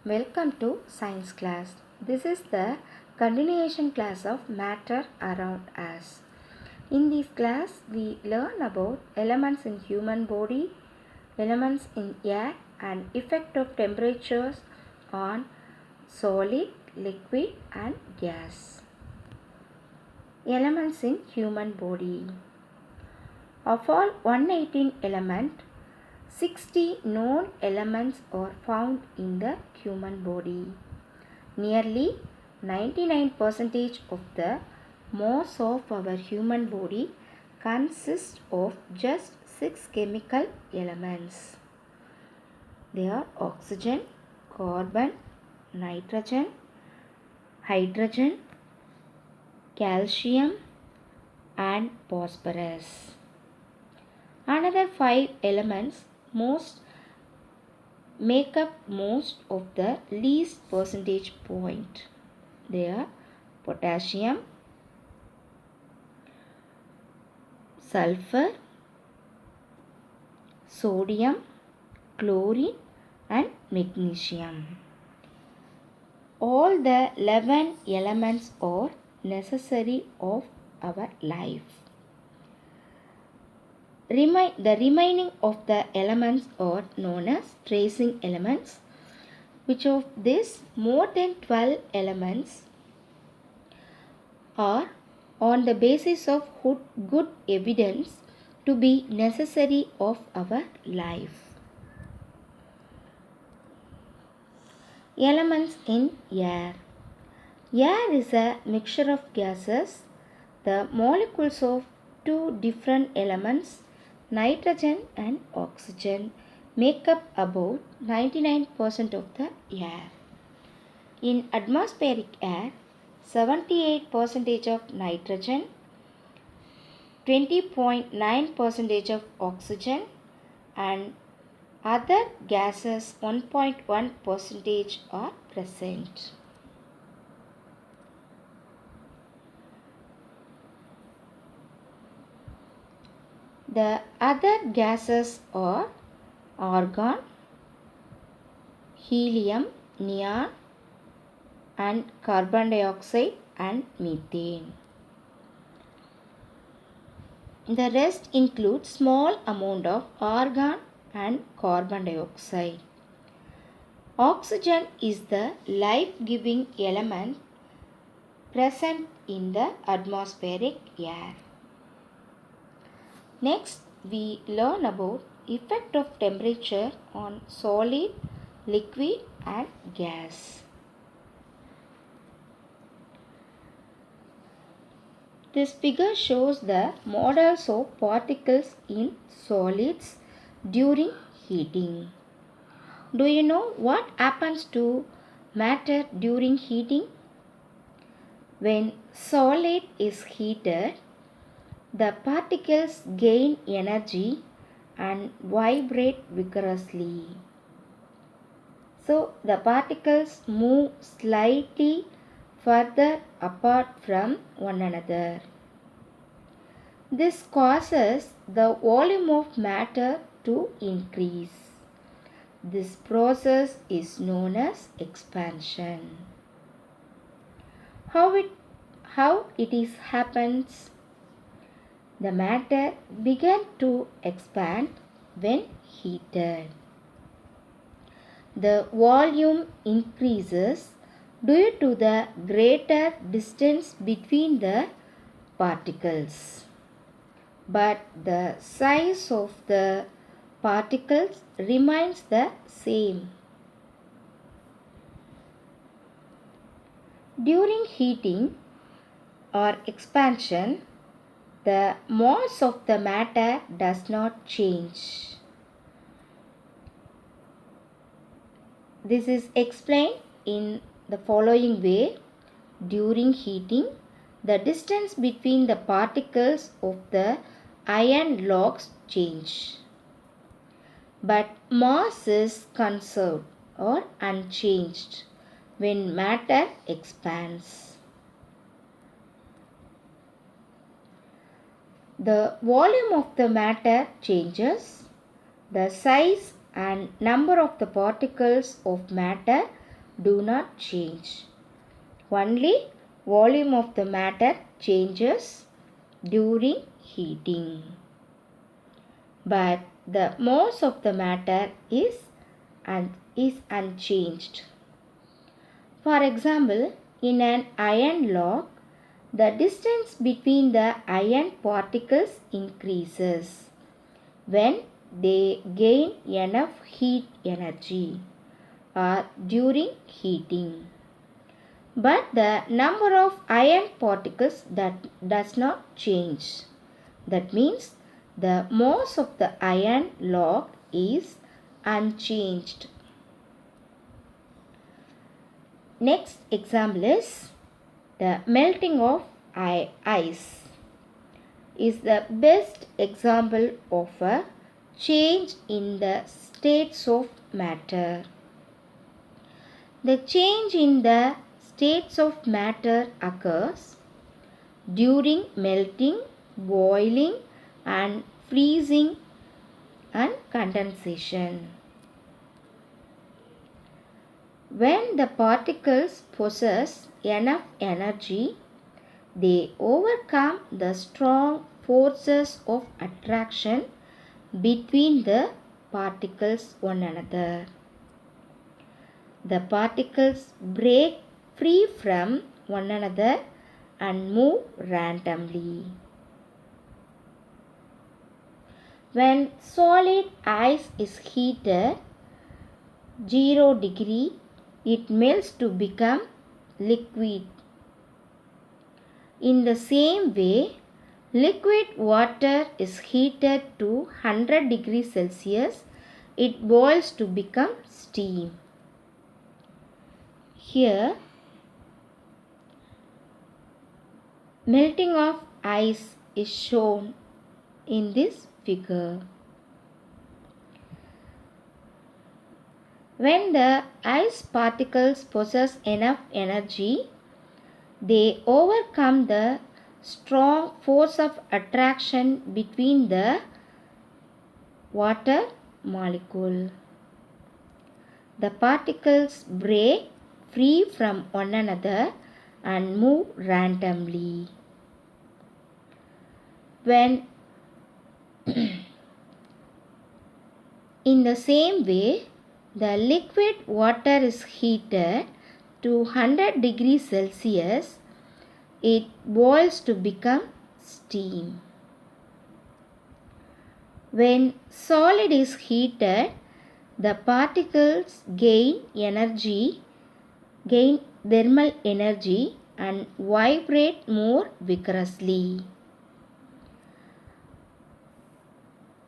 Welcome to science class. This is the continuation class of matter around us. In this class, we learn about elements in human body, elements in air and effect of temperatures on solid, liquid and gas. Elements in human body. Of all 118 elements, 60 known elements are found in the human body. Nearly 99% of the mass of our human body consists of just 6 chemical elements. They are oxygen, carbon, nitrogen, hydrogen, calcium and phosphorus. Another 5 elements make up most of the least percentage point. They are potassium, sulfur, sodium, chlorine and magnesium. All the 11 elements are necessary of our life. The remaining of the elements are known as tracing elements, which of these more than 12 elements are on the basis of good evidence to be necessary of our life. Elements in air. Air is a mixture of gases. The molecules of two different elements, nitrogen and oxygen, make up about 99% of the air. In atmospheric air, 78% of nitrogen, 20.9% of oxygen and other gases 1.1% are present. The other gases are argon, helium, neon and carbon dioxide and methane. The rest include small amount of argon and carbon dioxide. Oxygen is the life-giving element present in the atmospheric air. Next, we learn about effect of temperature on solid, liquid and gas. This figure shows the models of particles in solids during heating. Do you know what happens to matter during heating? When solid is heated, the particles gain energy and vibrate vigorously. So the particles move slightly further apart from one another. This causes the volume of matter to increase. This process is known as expansion. How it happens? The matter began to expand when heated. The volume increases due to the greater distance between the particles. But the size of the particles remains the same. During heating or expansion, the mass of the matter does not change. This is explained in the following way. During heating, the distance between the particles of the iron logs change, but mass is conserved or unchanged when matter expands. The volume of the matter changes, the size and number of the particles of matter do not change. Only volume of the matter changes during heating. But the mass of the matter is unchanged. For example, in an iron log, the distance between the iron particles increases when they gain enough heat energy or during heating. But the number of iron particles that does not change. That means the mass of the iron log is unchanged. Next example is the melting of ice is the best example of a change in the states of matter. The change in the states of matter occurs during melting, boiling and freezing and condensation. When the particles possess enough energy, they overcome the strong forces of attraction between the particles one another. The particles break free from one another and move randomly. When solid ice is heated 0 degree, it melts to become liquid. In the same way, liquid water is heated to 100 degrees Celsius. It boils to become steam. Here, melting of ice is shown in this figure. When the ice particles possess enough energy, they overcome the strong force of attraction between the water molecule. The particles break free from one another and move randomly. When in the same way, the liquid water is heated to 100 degrees Celsius, it boils to become steam. When solid is heated, the particles gain thermal energy and vibrate more vigorously.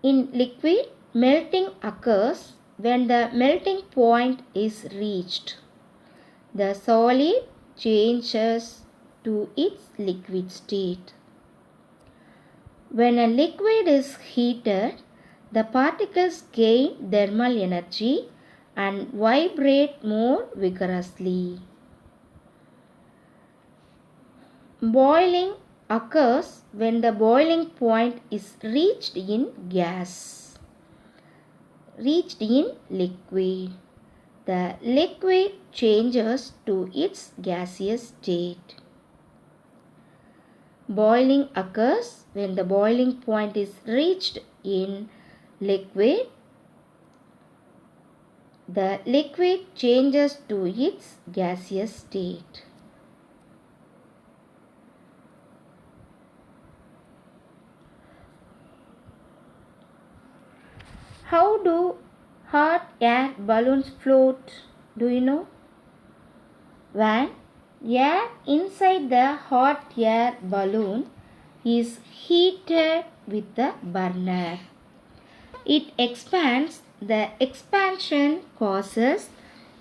In liquid, melting occurs when the melting point is reached. The solid changes to its liquid state. When a liquid is heated, the particles gain thermal energy and vibrate more vigorously. Boiling occurs when the boiling point is reached in liquid. The liquid changes to its gaseous state. Boiling occurs when the boiling point is reached in liquid. The liquid changes to its gaseous state. How do hot air balloons float? Do you know? When air inside the hot air balloon is heated with the burner, it expands. The expansion causes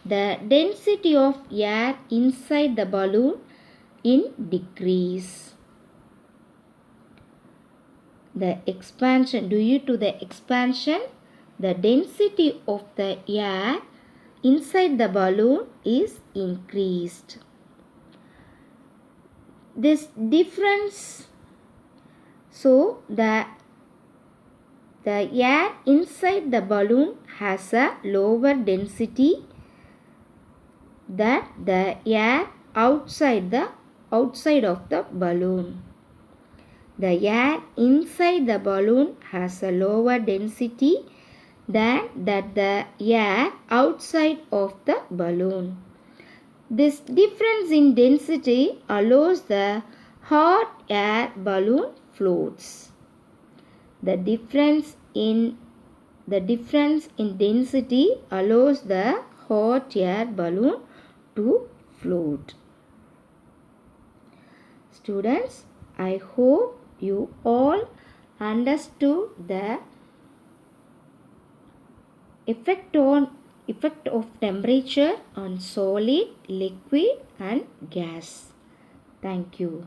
the density of air inside the balloon in decrease. Due to the expansion, the density of the air inside the balloon is increased. This difference, so the air inside the balloon has a lower density than the air outside of the balloon. The air inside the balloon has a lower density than the air outside of the balloon. This difference in density allows the hot air balloon floats. The difference in density allows the hot air balloon to float. Students, I hope you all understood the effect of temperature on solid, liquid and gas. Thank you.